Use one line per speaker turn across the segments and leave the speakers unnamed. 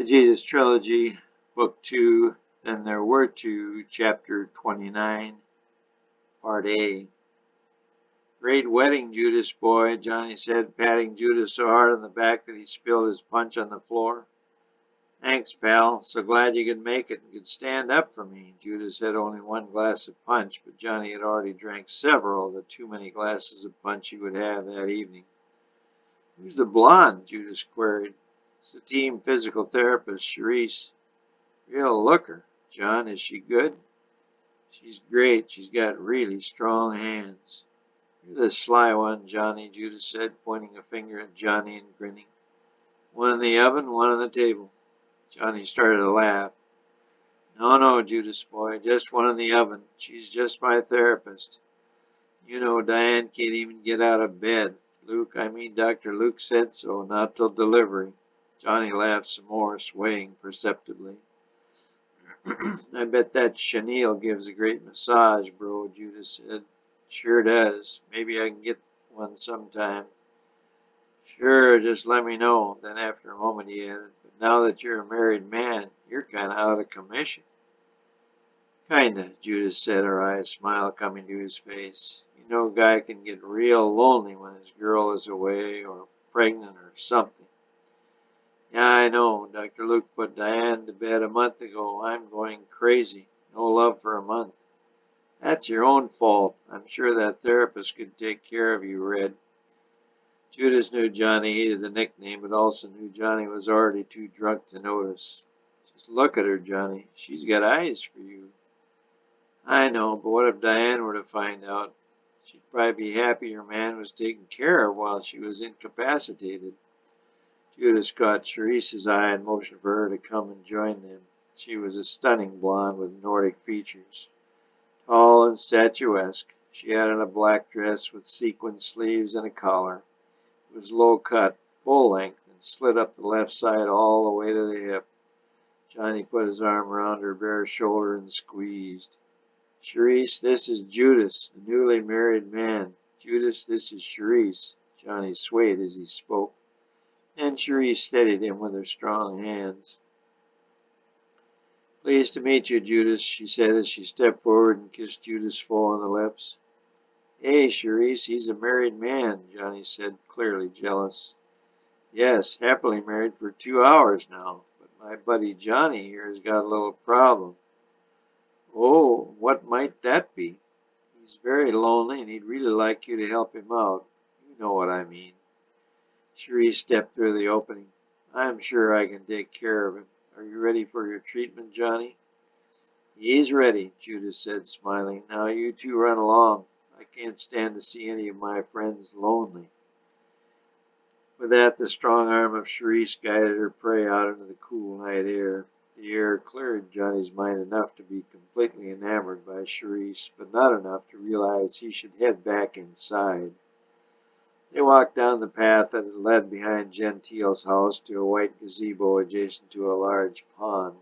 The Jesus Trilogy, Book 2, Then There Were Two, Chapter 29, Part A. Great wedding, Judas boy, Johnny said, patting Judas so hard on the back that he spilled his punch on the floor. Thanks, pal. So glad you could make it and could stand up for me. Judas had only one glass of punch, but Johnny had already drank several of the too many glasses of punch he would have that evening. Who's the blonde? Judas queried. It's the team physical therapist, Charisse. Real looker. John, is she good? She's great. She's got really strong hands. You're the sly one, Johnny, Judas said, pointing a finger at Johnny and grinning. One in the oven, one on the table. Johnny started to laugh. No, Judas boy, just one in the oven. She's just my therapist. You know, Diane can't even get out of bed. Dr. Luke said so, not till delivery. Johnny laughed some more, swaying perceptibly. I bet that chenille gives a great massage, bro, Judas said. Sure does. Maybe I can get one sometime. Sure, just let me know. Then after a moment he added, but now that you're a married man, you're kind of out of commission. Kinda, Judas said, her eyes smile coming to his face. You know, a guy can get real lonely when his girl is away or pregnant or something. Yeah, I know. Dr. Luke put Diane to bed a month ago. I'm going crazy. No love for a month. That's your own fault. I'm sure that therapist could take care of you, Red. Judas knew Johnny hated the nickname, but also knew Johnny was already too drunk to notice. Just look at her, Johnny. She's got eyes for you. I know, but what if Diane were to find out? She'd probably be happy her man was taken care of while she was incapacitated. Judas caught Charisse's eye and motioned for her to come and join them. She was a stunning blonde with Nordic features. Tall and statuesque, she had on a black dress with sequin sleeves and a collar. It was low cut, full length, and slid up the left side all the way to the hip. Johnny put his arm around her bare shoulder and squeezed. Charisse, this is Judas, a newly married man. Judas, this is Charisse. Johnny swayed as he spoke, and Charisse steadied him with her strong hands. Pleased to meet you, Judas, she said as she stepped forward and kissed Judas full on the lips. Hey, Charisse, he's a married man, Johnny said, clearly jealous. Yes, happily married for 2 hours now, but my buddy Johnny here has got a little problem. Oh, what might that be? He's very lonely and he'd really like you to help him out. You know what I mean. Cherie stepped through the opening. I'm sure I can take care of him. Are you ready for your treatment, Johnny? He's ready, Judas said, smiling. Now you two run along. I can't stand to see any of my friends lonely. With that, the strong arm of Charisse guided her prey out into the cool night air. The air cleared Johnny's mind enough to be completely enamored by Charisse, but not enough to realize he should head back inside. They walked down the path that had led behind Gentile's house to a white gazebo adjacent to a large pond.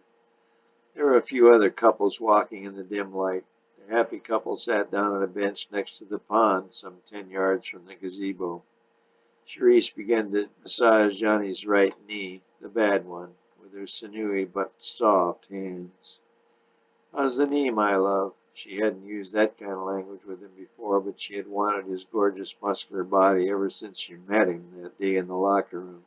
There were a few other couples walking in the dim light. The happy couple sat down on a bench next to the pond, some 10 yards from the gazebo. Charisse began to massage Johnny's right knee, the bad one, with her sinewy but soft hands. How's the knee, my love? She hadn't used that kind of language with him before, but she had wanted his gorgeous muscular body ever since she met him that day in the locker room.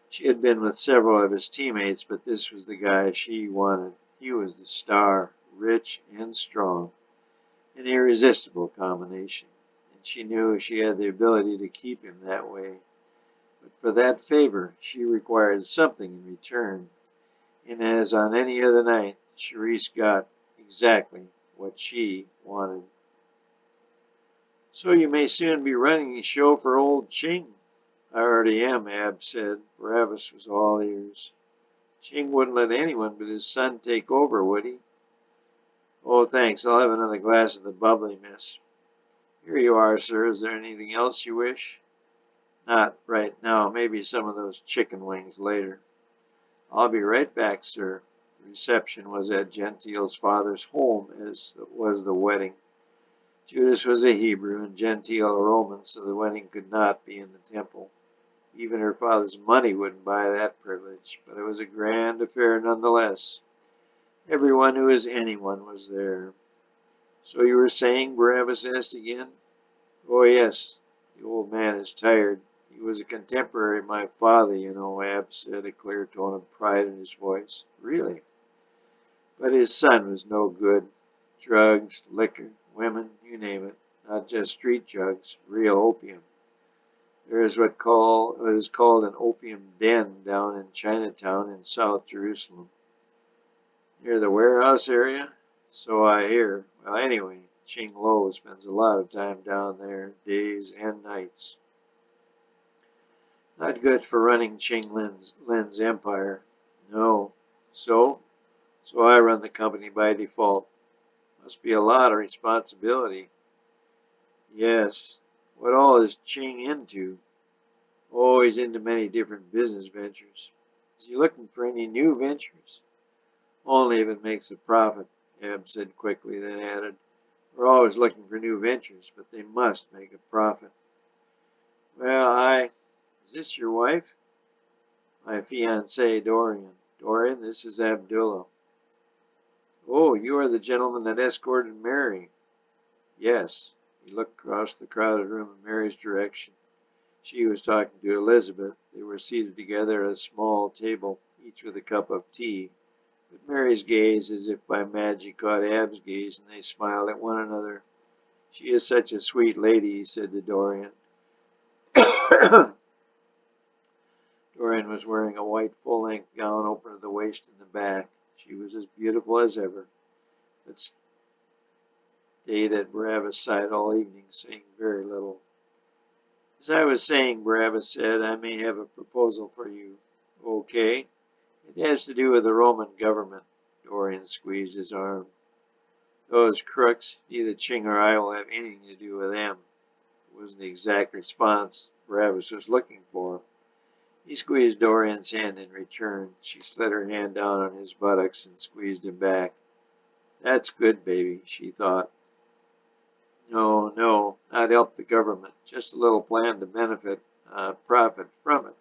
She had been with several of his teammates, but this was the guy she wanted. He was the star, rich and strong, an irresistible combination, and she knew she had the ability to keep him that way. But for that favor, she required something in return, and as on any other night, Charisse got exactly what she wanted. So you may soon be running the show for old Ching. I already am, Ab said. Barabbas was all ears. Ching wouldn't let anyone but his son take over, would he? Oh, thanks. I'll have another glass of the bubbly, miss. Here you are, sir. Is there anything else you wish? Not right now. Maybe some of those chicken wings later. I'll be right back, sir. The reception was at Gentile's father's home, as was the wedding. Judas was a Hebrew and Gentile a Roman, so the wedding could not be in the temple. Even her father's money wouldn't buy that privilege, but it was a grand affair nonetheless. Everyone who is anyone was there. So you were saying? Barabbas asked again. Oh, yes, the old man is tired. He was a contemporary of my father, you know, Ab said, a clear tone of pride in his voice. Really? But his son was no good. Drugs, liquor, women, you name it. Not just street drugs, real opium. There is what is called an opium den down in Chinatown in South Jerusalem. Near the warehouse area? So I hear. Well, anyway, Ching Lo spends a lot of time down there, days and nights. Not good for running Ching Lin's empire. No. So? So I run the company by default. Must be a lot of responsibility. Yes. What all is Ching into? Oh, he's into many different business ventures. Is he looking for any new ventures? Only if it makes a profit, Ab said quickly, then added, we're always looking for new ventures, but they must make a profit. Well, is this your wife? My fiancé, Dorian. Dorian, this is Abdullah. Oh, you are the gentleman that escorted Mary. Yes. He looked across the crowded room in Mary's direction. She was talking to Elizabeth. They were seated together at a small table, each with a cup of tea. But Mary's gaze, as if by magic, caught Ab's gaze, and they smiled at one another. She is such a sweet lady, he said to Dorian. Dorian was wearing a white full-length gown open to the waist and the back. She was as beautiful as ever, but stayed at Barabbas' side all evening, saying very little. As I was saying, Barabbas said, I may have a proposal for you. Okay. It has to do with the Roman government. Dorian squeezed his arm. Those crooks, neither Ching or I will have anything to do with them. It wasn't the exact response Barabbas was looking for. He squeezed Dorian's hand in return. She slid her hand down on his buttocks and squeezed him back. That's good, baby, she thought. No, no, not help the government. Just a little plan to profit from it.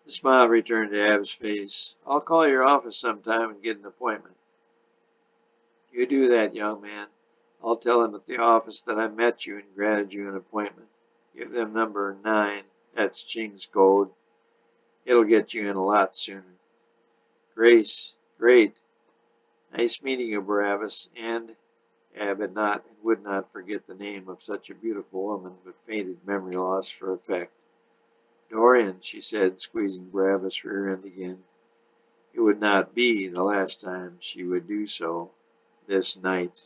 The smile returned to Ab's face. I'll call your office sometime and get an appointment. You do that, young man. I'll tell them at the office that I met you and granted you an appointment. Give them number 9. That's Ching's code. It'll get you in a lot sooner. Grace, great. Nice meeting you, Barabbas. And Ab would not forget the name of such a beautiful woman, but fainted memory loss for effect. Dorian, she said, squeezing Barabbas' rear end again. It would not be the last time she would do so this night.